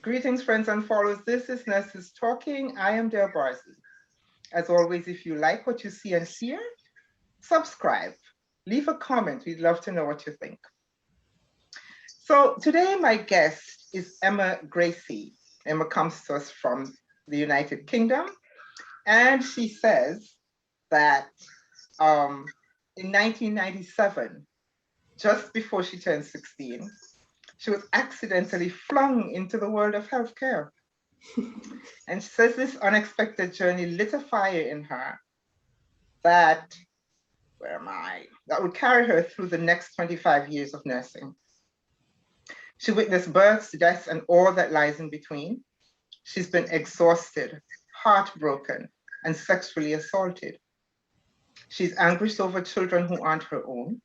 Greetings, friends and followers. This is Nurses Talking. I am Dale Barzy. As always, if you like what you see and hear, subscribe, leave a comment. We'd love to know what you think. So today, my guest is Emma Gracie. Emma comes to us from the United Kingdom, and she says that in 1997, just before she turned 16, she was accidentally flung into the world of healthcare. And she says this unexpected journey lit a fire in her that, that would carry her through the next 25 years of nursing. She witnessed births, deaths, and all that lies in between. She's been exhausted, heartbroken, and sexually assaulted. She's anguished over children who aren't her own,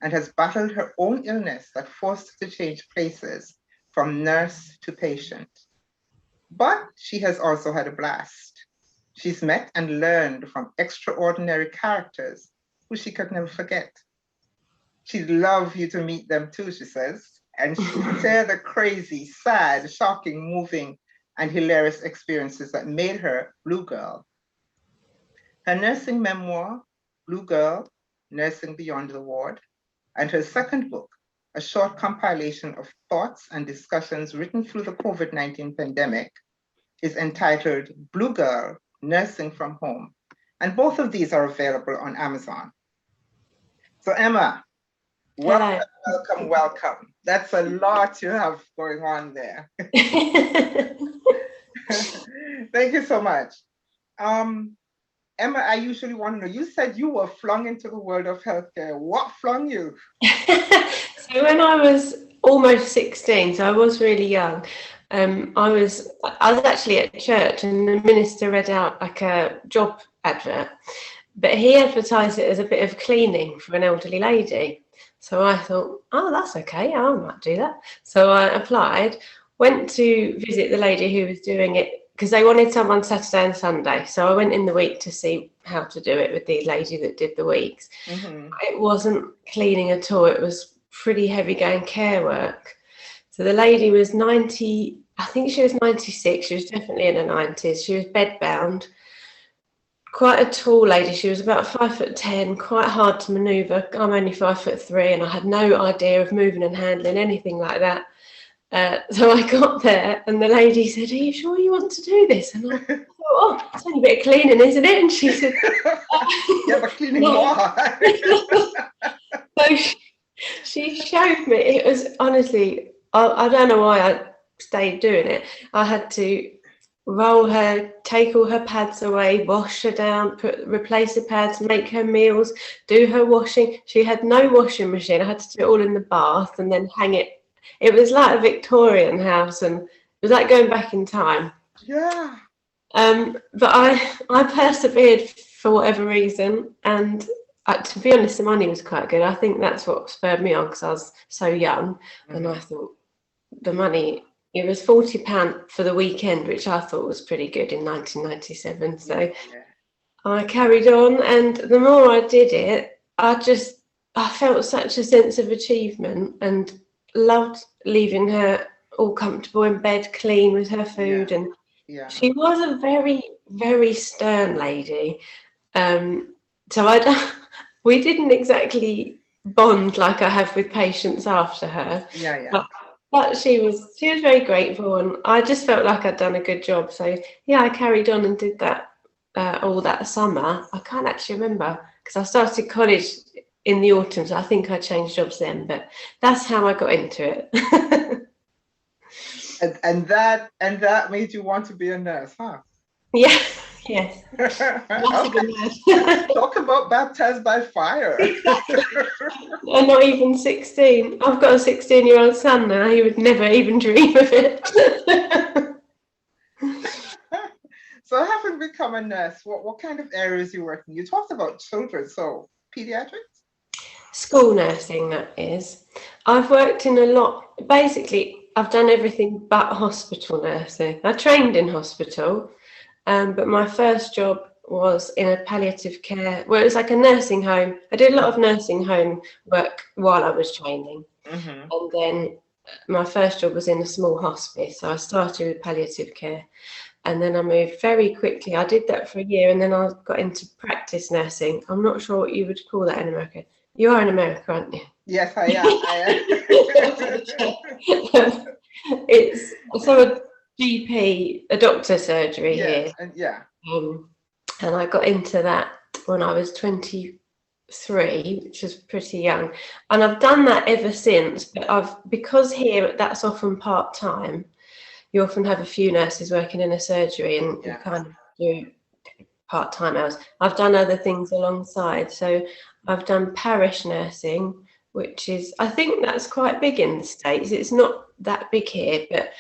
and has battled her own illness that forced her to change places from nurse to patient. But she has also had a blast. She's met and learned from extraordinary characters who she could never forget. She'd love you to meet them too, she says, and she'll share the crazy, sad, shocking, moving, and hilarious experiences that made her Blue Girl. Her nursing memoir, Blue Girl, Nursing Beyond the Ward, and her second book, a short compilation of thoughts and discussions written through the COVID-19 pandemic, is entitled Blue Girl, Nursing from Home. And both of these are available on Amazon. So Emma, welcome, welcome, welcome. That's a lot you have going on there. Thank you so much. Emma, I usually want to know, you said you were flung into the world of healthcare. What flung you? So when I was almost 16, so I was really young, I was actually at church and the minister read out like a job advert, but he advertised it as a bit of cleaning for an elderly lady. So I thought, oh, that's okay, I might do that. So I applied, went to visit the lady who was doing it, because they wanted someone Saturday and Sunday. So I went in the week to see how to do it with the lady that did the weeks. Mm-hmm. It wasn't cleaning at all. It was pretty heavy going care work. So the lady was 90, I think she was 96. She was definitely in her 90s. She was bedbound. Quite a tall lady. She was about 5'10", quite hard to manoeuvre. I'm only 5'3", and I had no idea of moving and handling anything like that. So I got there and the lady said, are you sure you want to do this? And I thought, oh, it's only a bit of cleaning, isn't it? And she said, yeah, but cleaning more. So she showed me. It was honestly, I don't know why I stayed doing it. I had to roll her, take all her pads away, wash her down, replace the pads, make her meals, do her washing. She had no washing machine. I had to do it all in the bath and then hang it. It was like a Victorian house, and it was like going back in time. Yeah. But I persevered for whatever reason, and to be honest, the money was quite good. I think that's what spurred me on, because I was so young, and I thought the money. It was £40 for the weekend, which I thought was pretty good in 1997. So I carried on, and the more I did it, I felt such a sense of achievement and loved leaving her all comfortable in bed, clean with her food. And she was a very, very stern lady. So we didn't exactly bond like I have with patients after her. But she was very grateful, and I just felt like I'd done a good job. So I carried on and did that all that summer. I can't actually remember, because I started college in the autumn, so I think I changed jobs then, but that's how I got into it. and that made you want to be a nurse, huh? Yeah, yes. Talk about baptized by fire. I'm not even 16. I've got a 16-year-old son now. He would never even dream of it. So having become a nurse, what kind of areas you work in? You talked about children, so pediatrics? School nursing, that is. I've worked in a lot. Basically, I've done everything but hospital nursing. I trained in hospital, but my first job was in a palliative care, well, it was like a nursing home. I did a lot of nursing home work while I was training. And then my first job was in a small hospice. So I started with palliative care, and then I moved very quickly. I did that for a year, and then I got into practice nursing. I'm not sure what you would call that in America. You are in America, aren't you? Yes, I am. It's so a GP, a doctor surgery Yes, here. and yeah. And I got into that when I was 23, which was pretty young. And I've done that ever since, but because here that's often part-time, you often have a few nurses working in a surgery and you kind of do part-time hours. I've done other things alongside. So I've done parish nursing, which is, I think that's quite big in the States. It's not that big here, but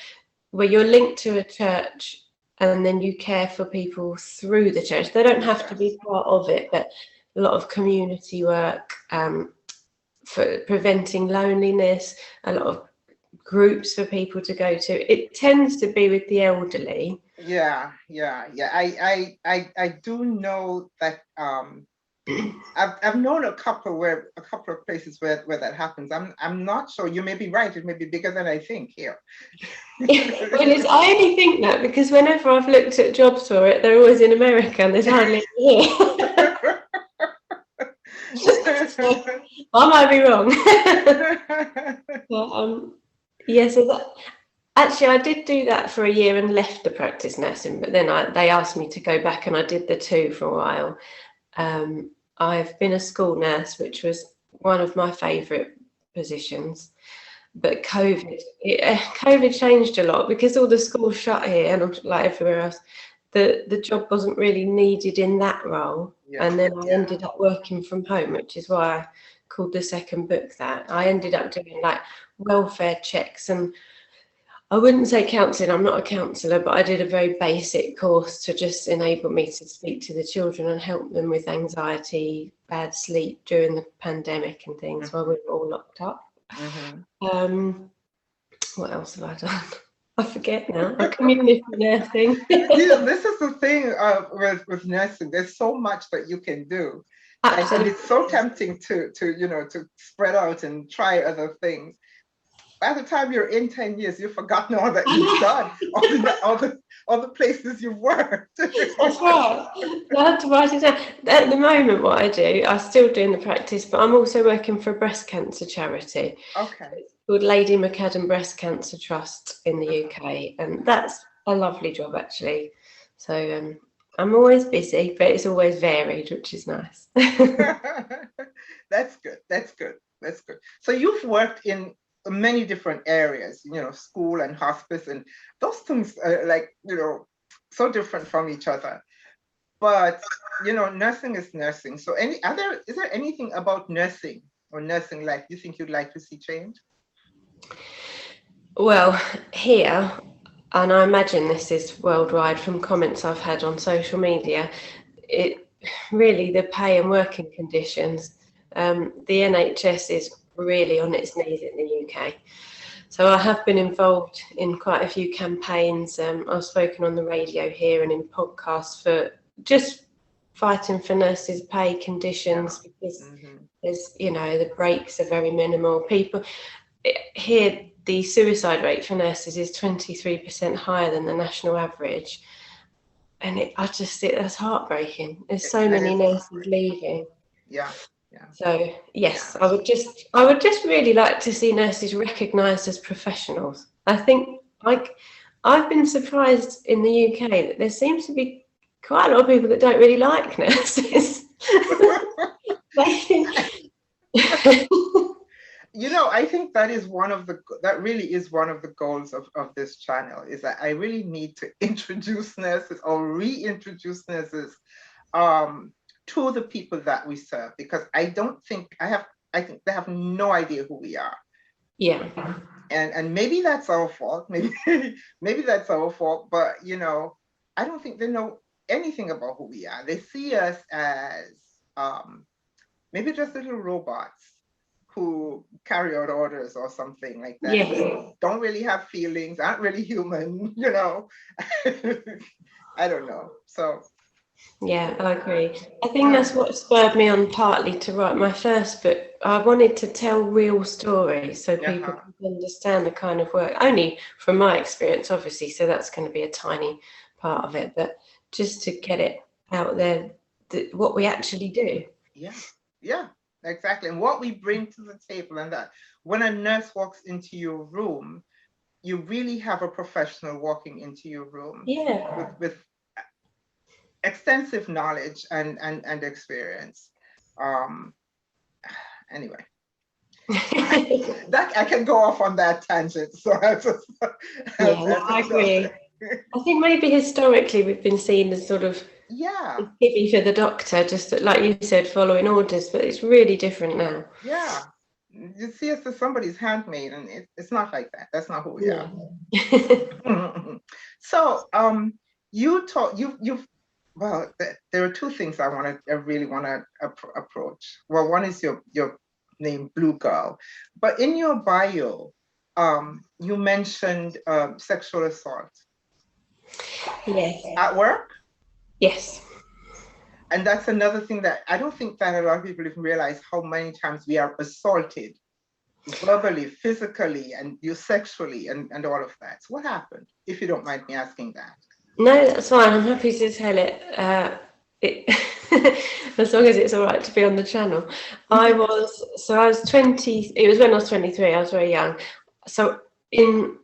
where you're linked to a church and then you care for people through the church. They don't have to be part of it, but a lot of community work for preventing loneliness, a lot of groups for people to go to. It tends to be with the elderly. Yeah. I do know that I've known a couple of places where that happens. I'm not sure. You may be right. It may be bigger than I think here. Well, I only think that because whenever I've looked at jobs for it, they're always in America and there's hardly any here. So, I might be wrong. But, yeah, so that actually I did do that for a year and left the practice nursing, but then they asked me to go back and I did the two for a while. I've been a school nurse, which was one of my favourite positions. But COVID changed a lot because all the schools shut here and like everywhere else. The job wasn't really needed in that role. And then I ended up working from home, which is why I called the second book that. I ended up doing like welfare checks, and I wouldn't say counselling, I'm not a counsellor, but I did a very basic course to just enable me to speak to the children and help them with anxiety, bad sleep during the pandemic and things while we were all locked up. What else have I done? I forget now. Community nursing. This is the thing with nursing. There's so much that you can do, and it's so tempting to spread out and try other things. By the time you're in 10 years, you've forgotten all that you've done, all the places you've worked. That's right. I had to write it down. At the moment, what I do, I'm still doing the practice, but I'm also working for a breast cancer charity. Okay. It's called Lady McAdam Breast Cancer Trust in the UK, and that's a lovely job actually. So I'm always busy, but it's always varied, which is nice. That's good. So you've worked in many different areas, school and hospice, and those things are so different from each other. But nursing is nursing. So is there anything about nursing or nursing life you think you'd like to see change? Well, here, and I imagine this is worldwide from comments I've had on social media, it really the pay and working conditions. The NHS is really on its knees in the UK. So I have been involved in quite a few campaigns. I've spoken on the radio here and in podcasts for just fighting for nurses' pay conditions because there's, the breaks are very minimal. People here, the suicide rate for nurses is 23% higher than the national average. And I just think that's heartbreaking. There's so many nurses leaving. Yeah. So yes, I would just really like to see nurses recognised as professionals. I think I've been surprised in the UK that there seems to be quite a lot of people that don't really like nurses. I think that really is one of the goals of this channel, is that I really need to introduce nurses or reintroduce nurses to the people that we serve, because I think they have no idea who we are. Yeah. And maybe that's our fault. Maybe that's our fault, but I don't think they know anything about who we are. They see us as maybe just little robots who carry out orders or something like that. Yeah. Don't really have feelings, aren't really human, I don't know. So yeah, I agree. I think that's what spurred me on partly to write my first book, I wanted to tell real stories so people Uh-huh. can understand the kind of work, only from my experience, obviously, so that's going to be a tiny part of it, but just to get it out there, what we actually do. Yeah, yeah, exactly. And what we bring to the table, and that when a nurse walks into your room, you really have a professional walking into your room Yeah. with extensive knowledge and experience. Um, anyway, that I can go off on that tangent. So Yeah, no, I agree. I think maybe historically we've been seen as sort of yeah, giving for the doctor, just like you said, following orders, but it's really different now. yeah. You see us as somebody's handmaid, and it's not like that. That's not who we are. Yeah. So, you taught you've well, there are two things I really want to approach. Well, one is your name, Blue Girl, but in your bio, you mentioned sexual assault Yes. at work, Yes. and that's another thing that I don't think that a lot of people even realize how many times we are assaulted verbally, physically, and you sexually, and all of that. So what happened, if you don't mind me asking that? No, that's fine. I'm happy to tell it. As long as it's all right to be on the channel. I was 20. It was when I was 23. I was very young. So in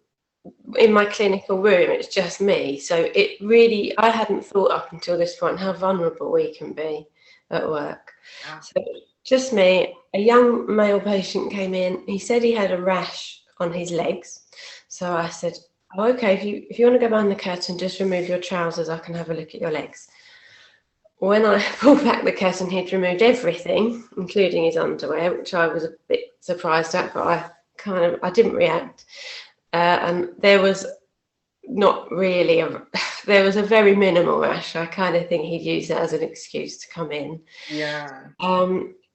my clinical room, it's just me. So it really, I hadn't thought up until this point how vulnerable we can be at work. Ah, So just me. A young male patient came in. He said he had a rash on his legs. So I said, oh, okay, if you want to go behind the curtain, just remove your trousers. I can have a look at your legs. When I pulled back the curtain, he'd removed everything, including his underwear, which I was a bit surprised at, but I didn't react. And there was not really there was a very minimal rash. I kind of think he'd use that as an excuse to come in. yeah.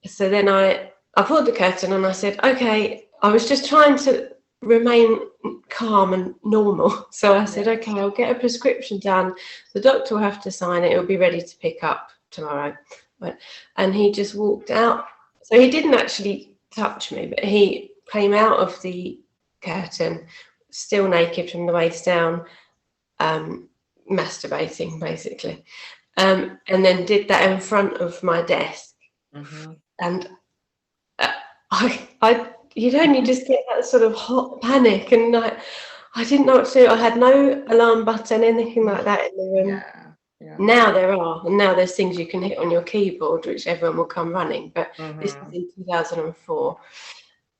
So then I pulled the curtain and I said, okay, I was just trying to remain calm and normal. So I said, okay, I'll get a prescription done. The doctor will have to sign it. It'll be ready to pick up tomorrow. And he just walked out. So he didn't actually touch me, but he came out of the curtain, still naked from the waist down, masturbating basically, and then did that in front of my desk. Mm-hmm. And you'd only just get that sort of hot panic, and I didn't know what to do. I had no alarm button, anything like that in the room. Yeah, yeah. Now there are, and now there's things you can hit on your keyboard, which everyone will come running. But this was in 2004.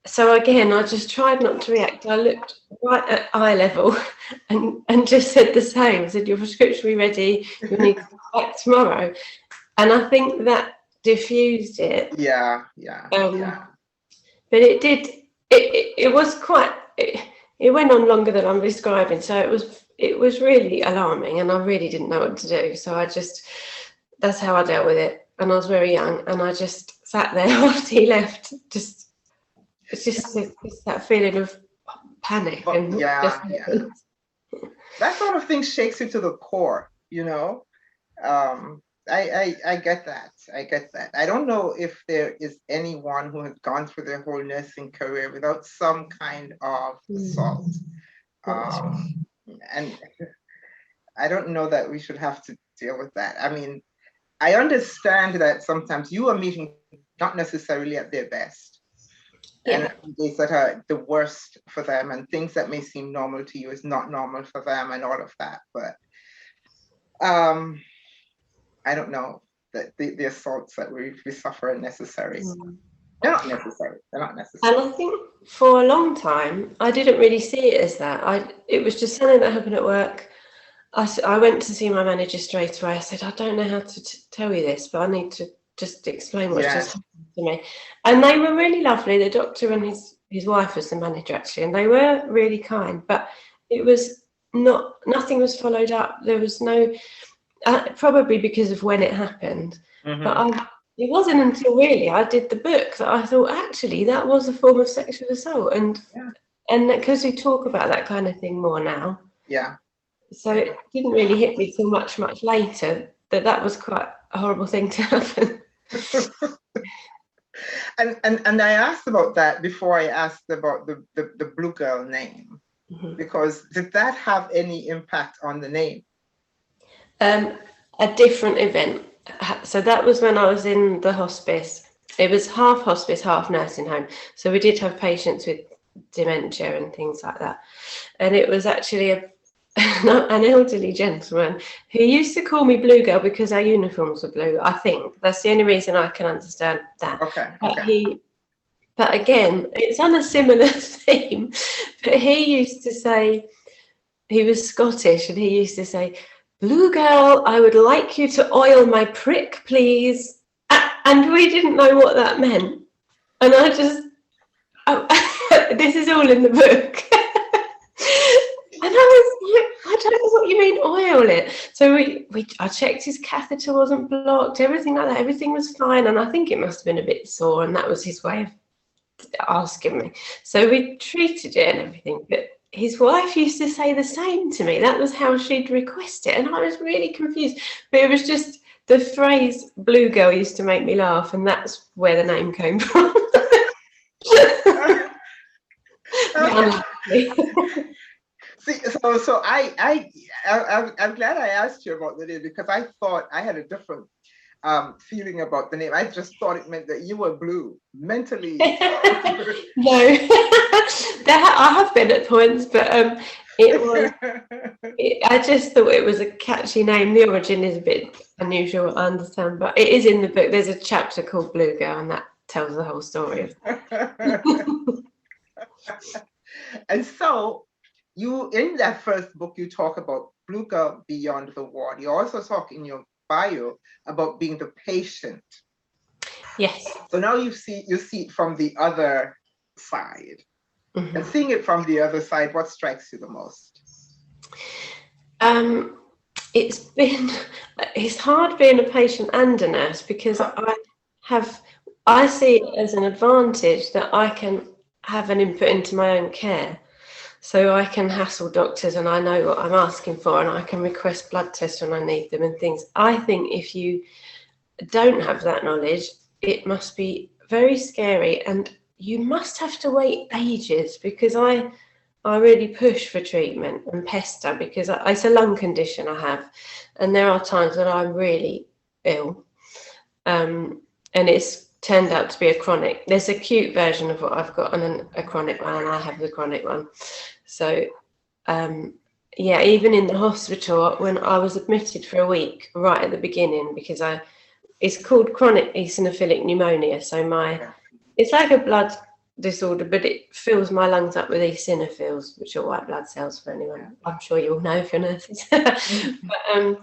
So again, I just tried not to react. I looked right at eye level and just said the same. I said, your prescription will be ready. You'll need to come back tomorrow. And I think that diffused it. Yeah. But it did. It was quite. It went on longer than I'm describing. So it was really alarming, and I really didn't know what to do. So that's how I dealt with it. And I was very young, and I just sat there after he left, it's just that feeling of panic. And yeah. That sort of thing shakes you to the core, you know. I get that. I don't know if there is anyone who has gone through their whole nursing career without some kind of assault. And I don't know that we should have to deal with that. I mean, I understand that sometimes you are meeting not necessarily at their best. Yeah. And days that are the worst for them, and things that may seem normal to you is not normal for them, and all of that. But I don't know that the assaults that we suffer are necessary. They're not necessary. And I think for a long time, I didn't really see it as that. It was just something that happened at work. I went to see my manager straight away. I said, I don't know how to tell you this, but I need to just explain what's just happened to me. And they were really lovely. The doctor and his wife was the manager, actually, and they were really kind. But it was nothing was followed up. There was no, probably because of when it happened. Mm-hmm. But it wasn't until really I did the book that I thought, actually, that was a form of sexual assault. And because we talk about that kind of thing more now. Yeah. So it didn't really hit me till much later that was quite a horrible thing to happen. And I asked about that before I asked about the Blue Girl name, because did that have any impact on the name? A different event. So that was when I was in the hospice. It was half hospice, half nursing home. So we did have patients with dementia and things like that. And it was actually an elderly gentleman who used to call me Blue Girl because our uniforms were blue. I think that's the only reason I can understand that. Okay. But again, it's on a similar theme. But he used to say, he was Scottish, and he used to say, Blue Girl, I would like you to oil my prick, please. And we didn't know what that meant. And I just, this is all in the book. And I was like, I don't know what you mean, oil it. So I checked his catheter wasn't blocked, everything like that. Everything was fine. And I think it must have been a bit sore. And that was his way of asking me. So we treated it and everything. But his wife used to say the same to me. That was how she'd request it. And I was really confused. But it was just the phrase Blue Girl used to make me laugh. And that's where the name came from. See, so I'm glad I asked you about the name, because I thought I had a different feeling about the name. I just thought it meant that you were blue mentally. No, I have been at points, but I just thought it was a catchy name. The origin is a bit unusual, I understand, but it is in the book. There's a chapter called Blue Girl, and that tells the whole story. And so you, in that first book, you talk about Blue Girl Beyond the Ward. You also talk in your bio about being the patient. Yes. So now you see it from the other side. And seeing it from the other side, what strikes you the most? It's hard being a patient and a nurse, because I see it as an advantage that I can have an input into my own care. So I can hassle doctors, and I know what I'm asking for, and I can request blood tests when I need them and things. I think if you don't have that knowledge, it must be very scary, and you must have to wait ages, because I really push for treatment and pester, because it's a lung condition I have, and there are times when I'm really ill, and it's turned out to be a chronic. There's a acute version of what I've got and a chronic one, and I have the chronic one. So even in the hospital, when I was admitted for a week right at the beginning, because it's called chronic eosinophilic pneumonia. So it's like a blood disorder, but it fills my lungs up with eosinophils, which are white blood cells, for anyone. I'm sure you all know if you're nurses. But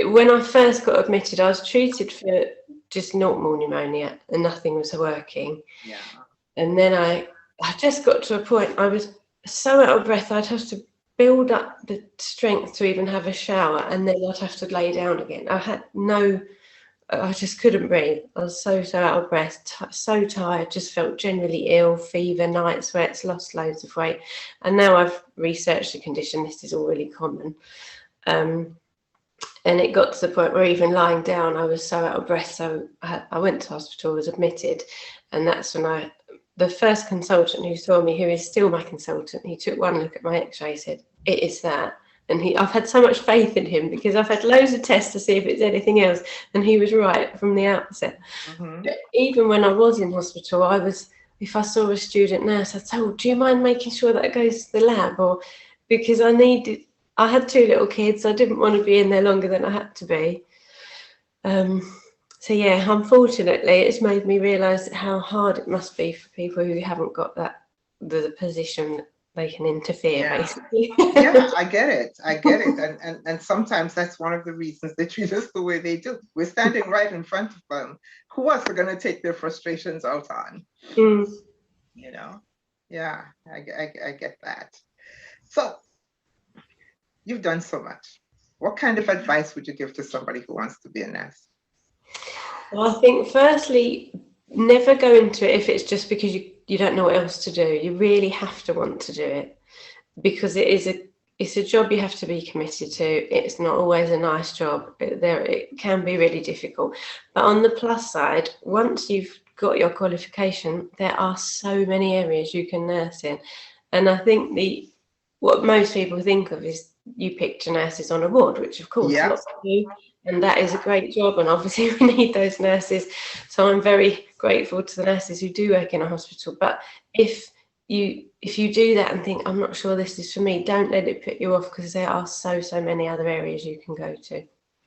when I first got admitted, I was treated for just normal pneumonia, and nothing was working. Yeah. And then I just got to a point, I was so out of breath, I'd have to build up the strength to even have a shower, and then I'd have to lay down again. I just couldn't breathe. I was so out of breath, so tired, just felt generally ill, fever, night sweats, lost loads of weight. And now I've researched the condition, this is all really common. And it got to the point where even lying down, I was so out of breath. So I went to hospital, was admitted. And that's when the first consultant who saw me, who is still my consultant, he took one look at my x-ray, said, it is that. And I've had so much faith in him, because I've had loads of tests to see if it's anything else. And he was right from the outset. But even when I was in hospital, if I saw a student nurse, I'd say, oh, do you mind making sure that it goes to the lab? Or because I had 2 little kids. I didn't want to be in there longer than I had to be. So yeah, unfortunately, it's made me realise how hard it must be for people who haven't got the position that they can interfere, basically. Yeah, I get it. And sometimes that's one of the reasons they treat us the way they do. We're standing right in front of them. Who else are going to take their frustrations out on? You know? Yeah, I get that. So you've done so much. What kind of advice would you give to somebody who wants to be a nurse? Well, I think firstly, never go into it if it's just because you don't know what else to do. You really have to want to do it, because it's a job you have to be committed to. It's not always a nice job. It can be really difficult. But on the plus side, once you've got your qualification, there are so many areas you can nurse in. And I think what most people think of is you picture nurses on a ward, which of course Yeah, lots do, and that is a great job, and obviously we need those nurses. So I'm very grateful to the nurses who do work in a hospital. But if you do that and think, I'm not sure this is for me, don't let it put you off, because there are so many other areas you can go to.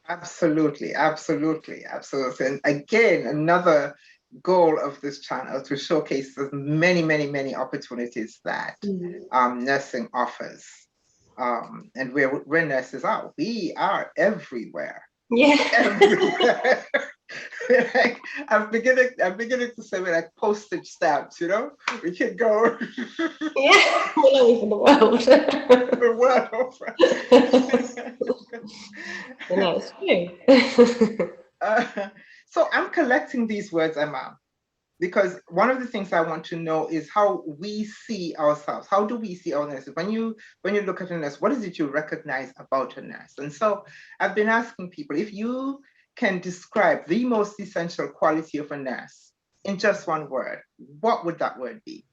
absolutely, absolutely, absolutely. And again, another goal of this channel to showcase the many, many, many opportunities that nursing offers. And where nurses are, we are everywhere. Yeah. Everywhere. Like, I'm beginning to say we're like postage stamps, you know? We can go Yeah, all over the world. the world over. You know, it's true. So I'm collecting these words, Emma, because one of the things I want to know is how we see ourselves. How do we see our nurses? When you look at a nurse, what is it you recognize about a nurse? And so I've been asking people, if you can describe the most essential quality of a nurse in just one word, what would that word be?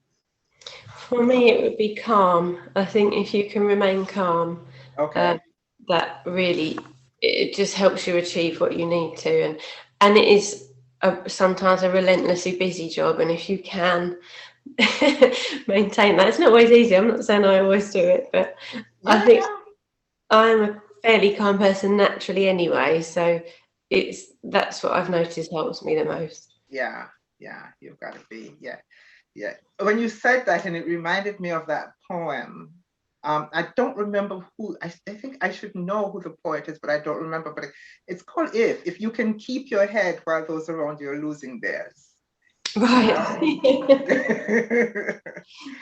For me, it would be calm. I think if you can remain calm, Okay. that really, it just helps you achieve what you need to. And it is sometimes a relentlessly busy job. And if you can maintain that, it's not always easy. I'm not saying I always do it, but I think I'm a fairly calm person naturally anyway. So that's what I've noticed helps me the most. Yeah, you've got to be. Yeah. When you said that, and it reminded me of that poem. I don't remember who. I think I should know who the poet is, but I don't remember. But it's called "If You Can Keep Your Head While Those Around You Are Losing Theirs." Right.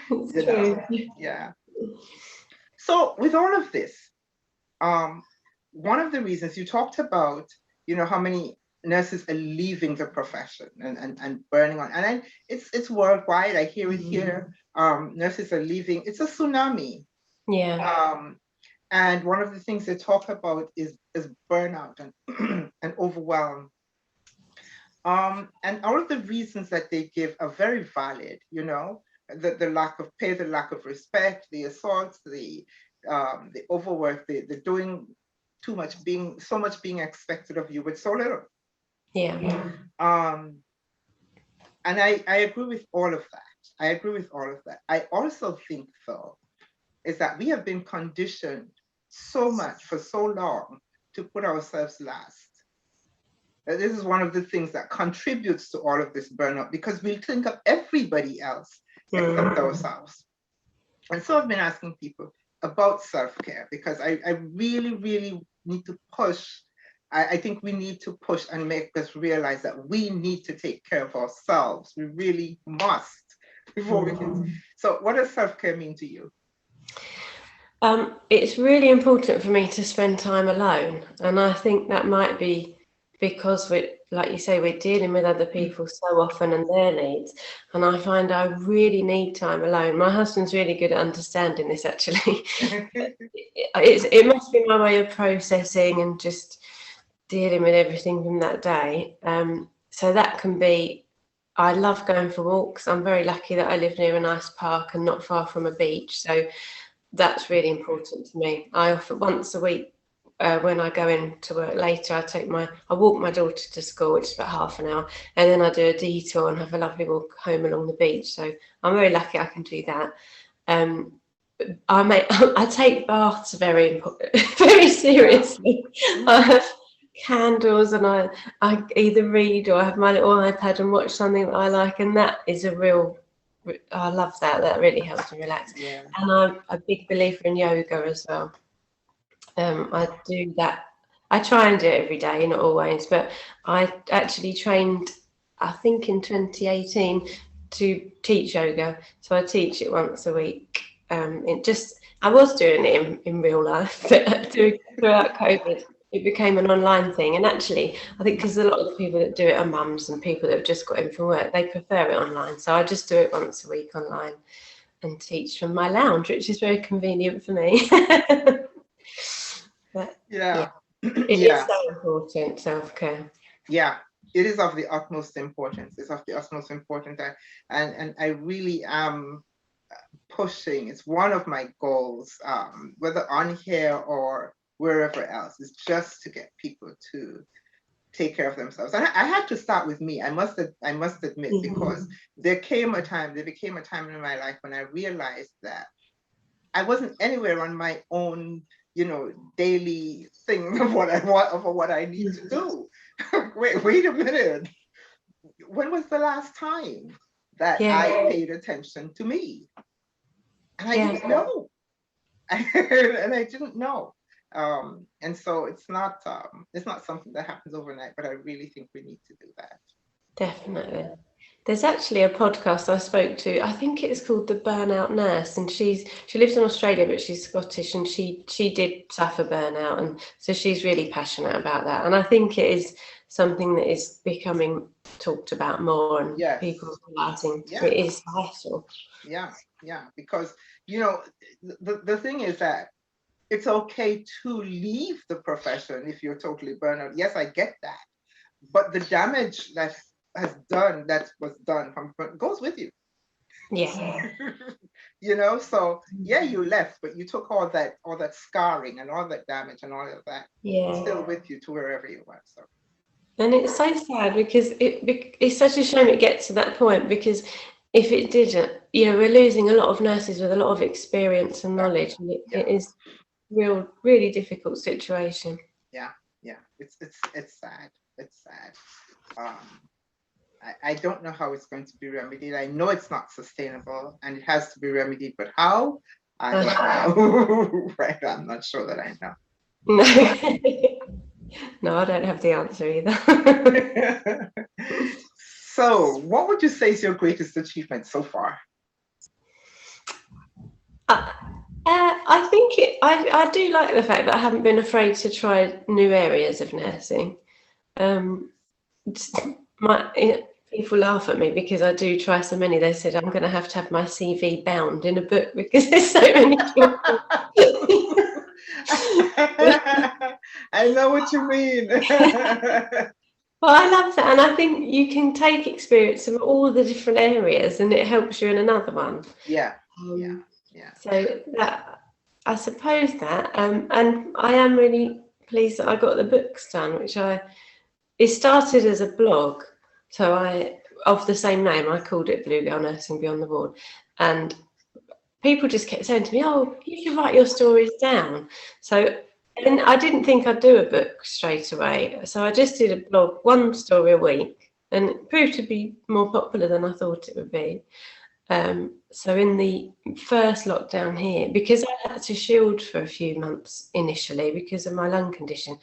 You know, yeah. So with all of this, one of the reasons you talked about, how many nurses are leaving the profession and burning on, and it's worldwide. I hear it here. Nurses are leaving. It's a tsunami. Yeah. And one of the things they talk about is burnout and and overwhelm. And all of the reasons that they give are very valid. The lack of pay, the lack of respect, the assaults, the overwork, the doing too much, so much being expected of you with so little. Yeah. And I agree with all of that. I also think, though, is that we have been conditioned so much for so long to put ourselves last. This is one of the things that contributes to all of this burnout, because we think of everybody else except ourselves. And so I've been asking people about self-care, because I really, really need to push. I think we need to push and make us realize that we need to take care of ourselves. We really must before we can. So what does self-care mean to you? It's really important for me to spend time alone. And I think that might be because like you say, we're dealing with other people so often and their needs. And I find I really need time alone. My husband's really good at understanding this, actually. It must be my way of processing and just dealing with everything from that day. So that can be, I love going for walks. I'm very lucky that I live near a nice park and not far from a beach. So that's really important to me. I often, once a week, when I go into work later, I walk my daughter to school, which is about half an hour, and then I do a detour and have a lovely walk home along the beach. So I'm very lucky I can do that. I take baths very seriously. I have candles, and I either read or I have my little iPad and watch something that I like, and that is I love that. That really helps me relax. Yeah. And I'm a big believer in yoga as well. I do that. I try and do it every day, not always, but I actually trained, I think in 2018, to teach yoga. So I teach it once a week. I was doing it in real life, but throughout COVID, it became an online thing. And actually, I think because a lot of the people that do it are mums and people that have just got in from work, they prefer it online. So I just do it once a week online and teach from my lounge, which is very convenient for me. But, yeah. it is so important, self-care. Yeah. it is of the utmost importance. It's of the utmost importance. And I really am pushing. It's one of my goals, whether on here or wherever else, is just to get people to take care of themselves. And I had to start with me. I must admit, because there became a time in my life when I realized that I wasn't anywhere on my own, daily thing of what I need to do. wait a minute. When was the last time that I paid attention to me? And I didn't know. And I didn't know. And so it's not something that happens overnight, but I really think we need to do that. Definitely. There's actually a podcast I spoke to, I think it's called The Burnout Nurse, and she lives in Australia, but she's Scottish, and she did suffer burnout, and so she's really passionate about that. And I think it is something that is becoming talked about more, and people realizing it is vital. Yeah, because the thing is that it's okay to leave the profession if you're totally burnt out. Yes, I get that, but the damage that was done goes with you. So you left, but you took all that scarring and all that damage and all of that still with you to wherever you went. So, and it's so sad because it's such a shame it gets to that point, because if it didn't, we're losing a lot of nurses with a lot of experience and knowledge, and it is really difficult situation. It's sad. It's sad. I don't know how it's going to be remedied. I know it's not sustainable and it has to be remedied, but how? I don't know. Right? I'm not sure that I know. No, I don't have the answer either. So, what would you say is your greatest achievement so far? I think I do like the fact that I haven't been afraid to try new areas of nursing. People laugh at me because I do try so many. They said I'm going to have my CV bound in a book because there's so many people. I know what you mean. Well, I love that, and I think you can take experience of all the different areas, and it helps you in another one. Yeah. So that, I suppose that, and I am really pleased that I got the books done, it started as a blog. So of the same name, I called it Blue Girl Nursing Beyond the Wall, and people just kept saying to me, "Oh, you should write your stories down." So, and I didn't think I'd do a book straight away. So I just did a blog, one story a week, and it proved to be more popular than I thought it would be. So in the first lockdown here, because I had to shield for a few months initially because of my lung condition,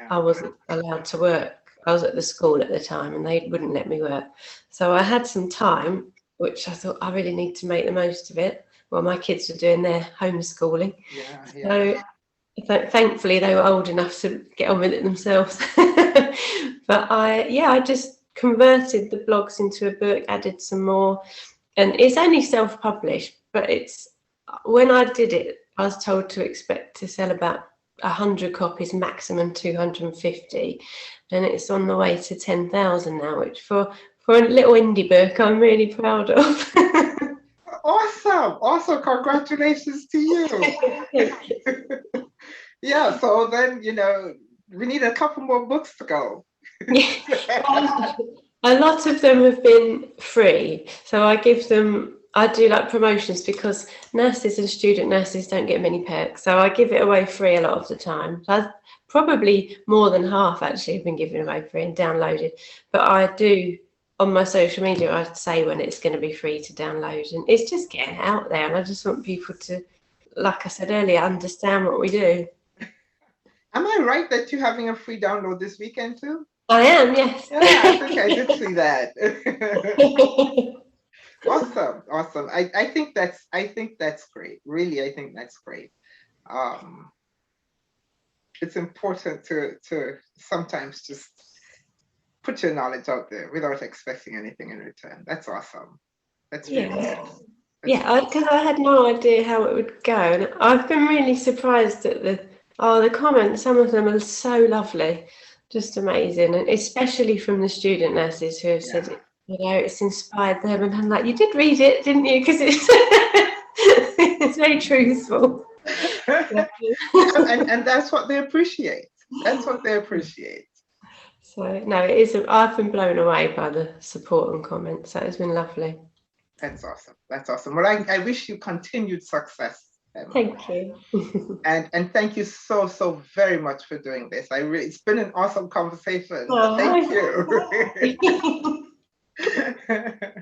I wasn't allowed to work. I was at the school at the time and they wouldn't let me work. So I had some time, which I thought I really need to make the most of it while my kids were doing their homeschooling. So thankfully they were old enough to get on with it themselves. But I just converted the blogs into a book, added some more, and it's only self-published, but when I did it, I was told to expect to sell about 100 copies, maximum 250, and it's on the way to 10,000 now, which for a little indie book I'm really proud of. Awesome, congratulations to you. Yeah, so then we need a couple more books to go. A lot of them have been free, so I do like promotions because nurses and student nurses don't get many perks, so I give it away free a lot of the time. Probably more than half actually have been given away free and downloaded, but I do on my social media, I'd say when it's going to be free to download, and it's just getting out there, and I just want people to, like I said earlier, understand what we do. Am I right that you're having a free download this weekend too? I am, yes. Yeah, I think I did see that. Awesome. I think that's great. Really, I think that's great. It's important to sometimes just put your knowledge out there without expecting anything in return. That's awesome. That's really good. Because I had no idea how it would go, and I've been really surprised at the comments. Some of them are so lovely. just amazing, and especially from the student nurses who have said, it's inspired them, and I'm like, you did read it, didn't you? Because it's it's very truthful. and that's what they appreciate. That's what they appreciate. So no, it is. I've been blown away by the support and comments. So it's been lovely. That's awesome. That's awesome. Well, I wish you continued success. Thank you. And thank you so very much for doing this. It's been an awesome conversation. Oh, thank you.